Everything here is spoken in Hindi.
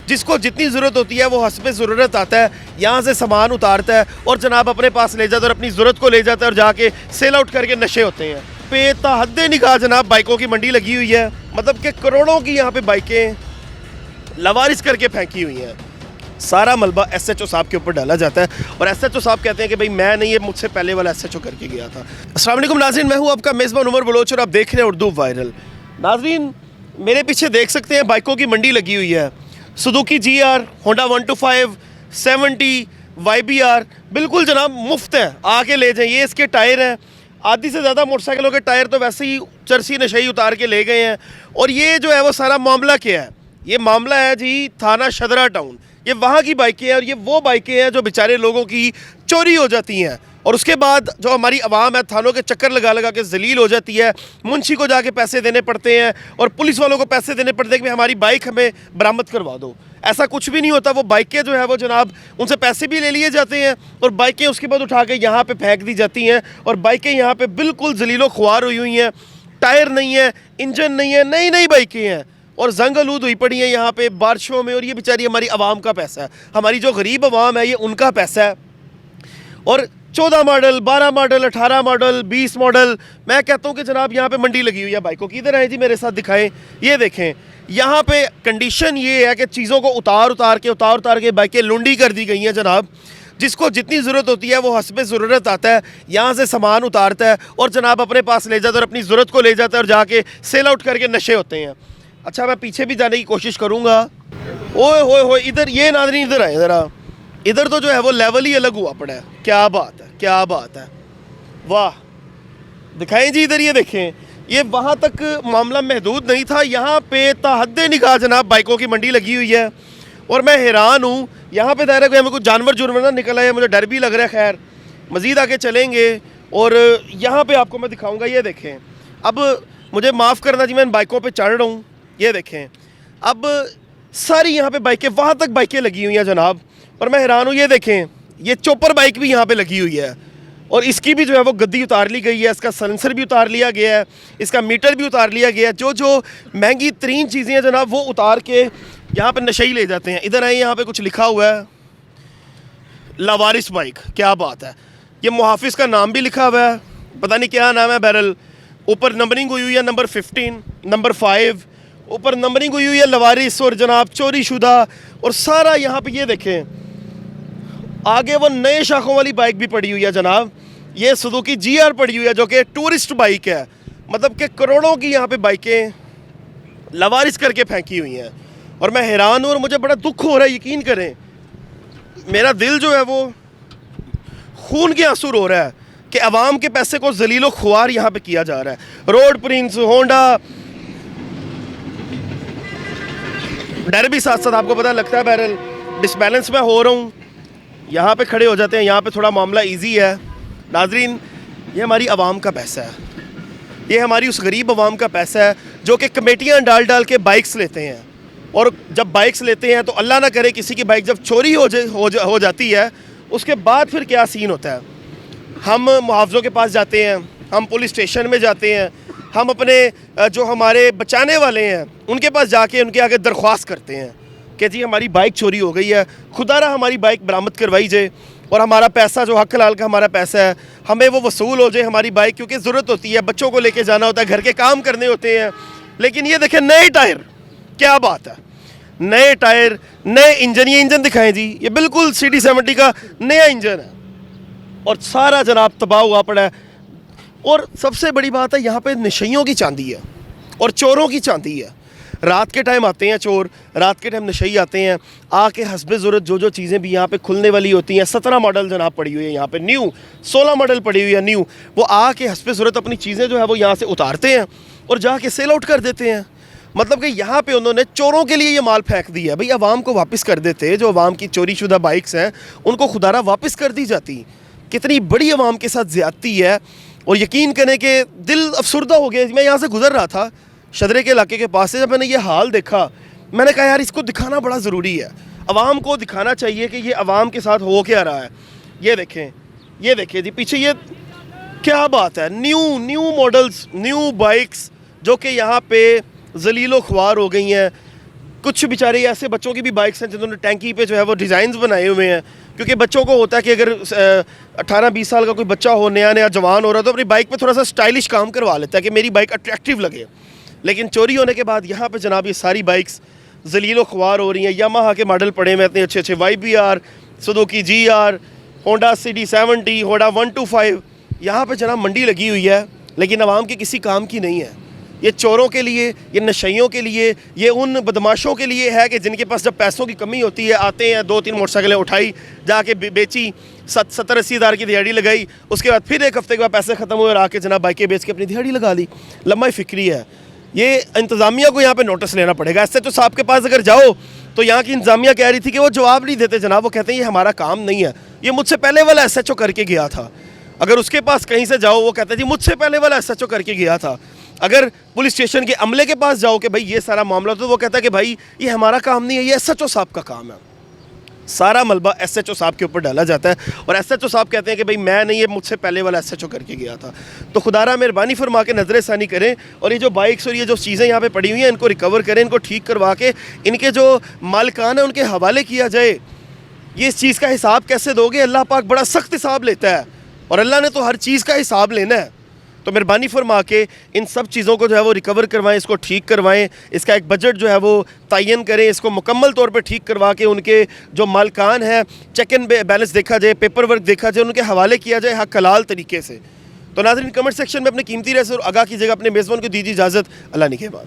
जिसको जितनी ज़रूरत होती है वो हस्बे ज़रूरत आता है, यहाँ से सामान उतारता है और जनाब अपने पास ले जाता है और अपनी ज़रूरत को ले जाता है और जाके सेल आउट करके नशे होते हैं। बेतहद्दे निगाह जनाब बाइकों की मंडी लगी हुई है, मतलब कि करोड़ों की यहाँ पे बाइकें लवारिस करके फेंकी हुई हैं। सारा मलबा एसएचओ साहब के ऊपर डाला जाता है और एसएचओ साहब कहते हैं कि भाई मैं नहीं, ये मुझसे पहले वाला एसएचओ करके गया था। अस्सलाम वालेकुम नाज़रीन, मैं हूँ आपका मेज़बान उमर बलोच और आप देख रहे हैं उर्दू वायरल। नाज़रीन मेरे पीछे देख सकते हैं बाइकों की मंडी लगी हुई है। सुजुकी GR, होंडा 125, 70, YBR बिल्कुल जनाब मुफ्त है, आके ले जाएं। ये इसके टायर हैं, आधी से ज़्यादा मोटरसाइकिलों के टायर तो वैसे ही चरसी नशई उतार के ले गए हैं। और ये जो है वो सारा मामला क्या है, ये मामला है जी थाना शदरा टाउन। ये वहाँ की बाइकें हैं और ये वो बाइकें हैं जो बेचारे लोगों की चोरी हो जाती हैं और उसके बाद जो हमारी आवाम है थानों के चक्कर लगा लगा के जलील हो जाती है। मुंशी को जाके पैसे देने पड़ते हैं और पुलिस वालों को पैसे देने पड़ते हैं कि हमारी बाइक हमें बरामद करवा दो। ऐसा कुछ भी नहीं होता। वो बाइकें जो है वो जनाब उनसे पैसे भी ले लिए जाते हैं और बाइकें उसके बाद उठा के यहाँ पे फेंक दी जाती हैं और बाइकें यहाँ पे बिल्कुल जलीलो ख्वार हुई हुई हैं। टायर नहीं है, इंजन नहीं है, नई नई बाइकें हैं और जंग आलूद हुई पड़ी हैं यहाँ पे बारिशों में। और ये बेचारी हमारी आवाम का पैसा है, हमारी जो गरीब आवाम है ये उनका पैसा है। और 14 मॉडल, 12 मॉडल, 18 मॉडल, 20 मॉडल, मैं कहता हूँ कि जनाब यहाँ पे मंडी लगी हुई है बाइकों की। इधर आए जी, मेरे साथ दिखाएं। ये देखें यहाँ पे कंडीशन ये है कि चीज़ों को उतार उतार के बाइकें लुंडी कर दी गई हैं जनाब। जिसको जितनी ज़रूरत होती है वो हस्बे ज़रूरत आता है, यहाँ से सामान उतारता है और जनाब अपने पास ले जाता है और अपनी ज़रूरत को ले जाता है और जाके सेल आउट करके नशे होते हैं। अच्छा मैं पीछे भी जाने की कोशिश करूँगा। ओए होए होए, इधर ये नाज़रीन इधर आए ज़रा। इधर तो जो है वो लेवल ही अलग हुआ पड़ा है। क्या बात है, क्या बात है, वाह। दिखाएं जी इधर, ये देखें। ये वहाँ तक मामला महदूद नहीं था, यहाँ पे ताहद्दे निगाह जनाब बाइकों की मंडी लगी हुई है और मैं हैरान हूँ। यहाँ पे दायरा कोई हमें कुछ जानवर ना निकल आया, मुझे डर भी लग रहा है। खैर मज़ीद आगे चलेंगे और यहाँ पे आपको मैं दिखाऊँगा। ये देखें, अब मुझे माफ़ करना जी, मैं इन बाइकों पर चढ़ रहा हूँ। ये देखें, अब सारी यहाँ पे बाइकें, वहाँ तक बाइकें लगी हुई हैं जनाब और मैं हैरान हूँ। ये देखें, ये चोपर बाइक भी यहाँ पे लगी हुई है और इसकी भी जो है वो गद्दी उतार ली गई है, इसका सलेंसर भी उतार लिया गया है, इसका मीटर भी उतार लिया गया है। जो महंगी तरीन चीज़ें हैं जनाब वो उतार के यहाँ पे नशई ले जाते हैं। इधर आए, यहाँ पे कुछ लिखा हुआ है लावारिस बाइक। क्या बात है, ये मुहाफिज का नाम भी लिखा हुआ है, पता नहीं क्या नाम है। बहरल ऊपर नंबरिंग हुई हुई है, नंबर 15, नंबर 5, ऊपर नंबरिंग हुई हुई है लवारिस और जनाब चोरी शुदा। और सारा यहाँ पे ये देखें, आगे वो नए शाखों वाली बाइक भी पड़ी हुई है जनाब। ये सुजुकी GR पड़ी हुई है जो कि टूरिस्ट बाइक है, मतलब कि करोड़ों की यहाँ पे बाइकें लवारिस करके फेंकी हुई हैं और मैं हैरान हूँ और मुझे बड़ा दुख हो रहा है। यकीन करें मेरा दिल जो है वो खून के आंसू रो रहा है कि अवाम के पैसे को जलीलो ख्वार यहाँ पे किया जा रहा है। रोड प्रिंस, होंडा, डर भी साथ साथ आपको पता लगता है। बहरल डिसबैलेंस में हो रहा हूँ, यहाँ पे खड़े हो जाते हैं, यहाँ पे थोड़ा मामला इजी है। नाजरीन ये हमारी आवाम का पैसा है, ये हमारी उस गरीब आवाम का पैसा है जो कि कमेटियाँ डाल डाल के बाइक्स लेते हैं। और जब बाइक्स लेते हैं तो अल्लाह ना करे किसी की बाइक जब चोरी हो जाती है, उसके बाद फिर क्या सीन होता है। हम मुहावज़ों के पास जाते हैं, हम पुलिस स्टेशन में जाते हैं, हम अपने जो हमारे बचाने वाले हैं उनके पास जाके उनके आगे दरख्वास्त करते हैं कि जी हमारी बाइक चोरी हो गई है, खुदारा हमारी बाइक बरामद करवाई जाए और हमारा पैसा जो हक हलाल का हमारा पैसा है हमें वो वसूल हो जाए हमारी बाइक, क्योंकि ज़रूरत होती है, बच्चों को लेके जाना होता है, घर के काम करने होते हैं। लेकिन ये देखें नए टायर, क्या बात है, नए टायर, नए इंजन। ये इंजन दिखाएं जी, ये बिल्कुल CD70 का नया इंजन है और सारा जनाब तबाह हुआ पड़ा है। और सबसे बड़ी बात है यहाँ पे नशइयों की चांदी है और चोरों की चांदी है। रात के टाइम आते हैं चोर, रात के टाइम नशई आते हैं, आके हस्बे ज़रूरत जो चीज़ें भी यहाँ पे खुलने वाली होती हैं, 17 मॉडल जनाब पड़ी हुई है यहाँ पे, न्यू 16 मॉडल पड़ी हुई है न्यू, वो आके हस्बे ज़रूरत अपनी चीज़ें जो है वो यहाँ से उतारते हैं और जाके सेल आउट कर देते हैं। मतलब कि यहाँ पे उन्होंने चोरों के लिए ये माल फेंक दिया है। भाई आवाम को वापस कर देते, जो आवाम की चोरी शुदा बाइक्स हैं उनको खुदारा वापस कर दी जाती। कितनी बड़ी आवाम के साथ ज़्यादती है। और यकीन करें कि दिल अफसुर्दा हो गया। मैं यहाँ से गुजर रहा था शदरे के इलाके के पास से, जब मैंने ये हाल देखा मैंने कहा यार इसको दिखाना बड़ा ज़रूरी है, अवाम को दिखाना चाहिए कि ये अवाम के साथ हो क्या रहा है। ये देखें जी पीछे, ये क्या बात है, न्यू मॉडल्स, न्यू बाइक्स जो कि यहाँ पे जलीलो ख्वार हो गई हैं। कुछ बेचारे ऐसे बच्चों की भी बाइक्स हैं जिन्होंने टैंकी पे जो है वो डिज़ाइंस बनाए हुए हैं, क्योंकि बच्चों को होता है कि अगर 18-20 साल का कोई बच्चा हो, नया नया जवान हो रहा है, तो अपनी बाइक पे थोड़ा सा स्टाइलिश काम करवा लेता है कि मेरी बाइक अट्रैक्टिव लगे। लेकिन चोरी होने के बाद यहाँ पे जनाब ये सारी बाइक्स जलीलो ख्वार हो रही हैं। यामाहा के मॉडल पड़े हुए इतने अच्छे अच्छे, YBR, Suzuki GR, Honda CD70, Honda 125, यहाँ पे जनाब मंडी लगी हुई है, लेकिन आवाम के किसी काम की नहीं है। ये चोरों के लिए, ये नशइयों के लिए, ये उन बदमाशों के लिए है कि जिनके पास जब पैसों की कमी होती है, आते हैं 2-3 मोटरसाइकिलें उठाई, जाके बेची, 70-80 हज़ार की दिहाड़ी लगाई, उसके बाद फिर एक हफ्ते के बाद पैसे ख़त्म हुए और आके जनाब बाइकें बेच के अपनी दिहाड़ी लगा ली। लम्हा फिक्री है। ये इंतज़ामिया को यहाँ पे नोटिस लेना पड़ेगा। SHO साहब के पास अगर जाओ तो यहाँ की इंतज़ामिया कह रही थी कि वो जवाब नहीं देते जनाब, वो कहते हैं ये हमारा काम नहीं है। ये मुझसे पहले वाला SHO करके गया था। अगर उसके पास कहीं से जाओ, वो कहते हैं जी मुझसे पहले वाला SHO करके गया था। अगर पुलिस स्टेशन के अमले के पास जाओ कि भाई ये सारा मामला, तो वो कहता है कि भाई ये हमारा काम नहीं है, ये SHO साहब का काम है। सारा मलबा SHO साहब के ऊपर डाला जाता है और SHO साहब कहते हैं कि भाई मैं नहीं, ये मुझसे पहले वाला SHO करके गया था। तो खुदारा मेहरबानी फरमा के नजर सानी करें और ये जो बाइक्स और ये जो चीज़ें यहाँ पे पड़ी हुई हैं इनको रिकवर करें, इनको ठीक करवा के इनके जो मालिकान है उनके हवाले किया जाए। ये इस चीज़ का हिसाब कैसे दोगे? अल्लाह पाक बड़ा सख्त हिसाब लेता है और अल्लाह ने तो हर चीज़ का हिसाब लेना है। तो मेहरबानी फरमा के इन सब चीज़ों को जो है वो रिकवर करवाएं, इसको ठीक करवाएं, इसका एक बजट जो है वो तयन करें, इसको मुकम्मल तौर पे ठीक करवा के उनके जो मालकान हैं चेक एंड बैलेंस देखा जाए, पेपर वर्क देखा जाए, उनके हवाले किया जाए हक हलाल तरीके से। तो नाज़रीन कमेंट सेक्शन में अपने कीमती राय से आगाह कीजिएगा। अपने मेज़बान को दीजिए इजाज़त। अल्लाह निगहबान।